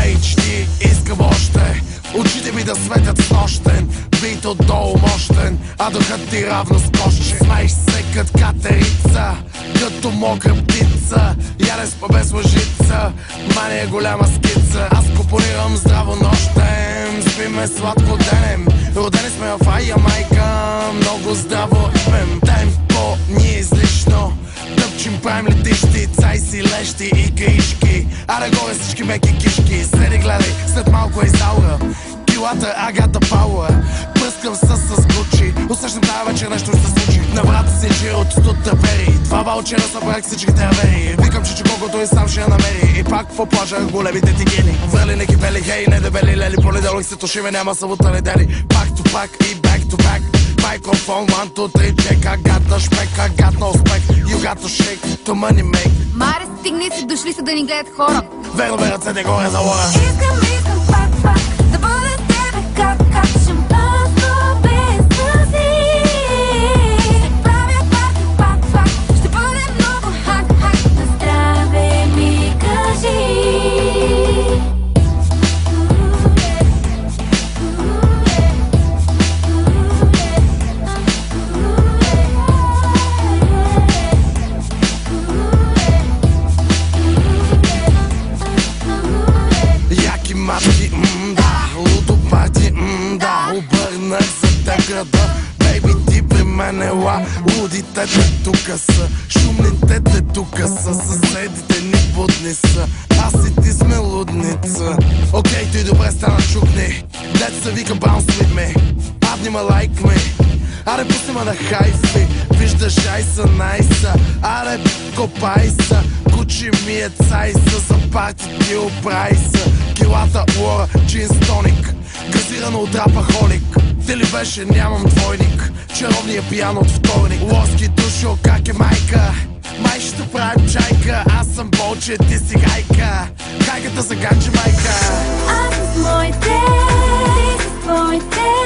HD искам още, очите ми да светят с нощен, бит отдолу мощен, а духът ти равно скоче. Смееш се кът катерица, като мокра птица, ядеш па без лъжица, мания голяма скица. Аз компонирам здраво нощем, спиме сладко денем, родени сме в Ая майка, много здраво пем. Темпо ни е излишно, тъпчим правим летищи, цай си лещи и каишки. Аре горе всички меки кишки, следи гледай, след малко е изаура. Килата Агата Пауър, пръскам с Гучи, усещам тая вечер нещо ще се случи. На врата си джир от тута бери, два ваучера събрах всичките авери. Викам, че колкото и сам ще я намери, и пак по плажа големите тигени. Врали не кипели, хей, не дебели лели, понеделник се тушиме, няма събота недели. Пак to пак и back to back. Microphone, 1, 2, 3, check. I got the spec, I got no spec. You got to shake, to money make. Маре, стигни си, дошли са да ни гледат хора. Верно бе, ръцете горе за лора. Искам пак, да бъда с тебе как шампанско без сълзи. Ще правя пак, ще бъде много хак, на здраве ми кажи. Матки, да, лудо парти, да, обърнах за теб града. Бейби, ти при мен ела, лудите те тука са, шумните те тука са, съседите ни будни са, аз и ти сме лудница. Окей, той добре стана, чукни, деца вика bounce with me, падни ма лайк ми. Аре пусни ма на хайфи, виждаш айса найса, аре копай са, Гучи ми е цайса, за парти ти оправи са. Килата лора, джинс тоник, газирано от рапахолик. Ти ли беше, нямам двойник, чаровния пиян от вторник. Лоски душо, как е майка, май ще правим чайка. Аз съм болче, ти си гайка, хайката за ганджи майка. Аз с моите, ти с твоите.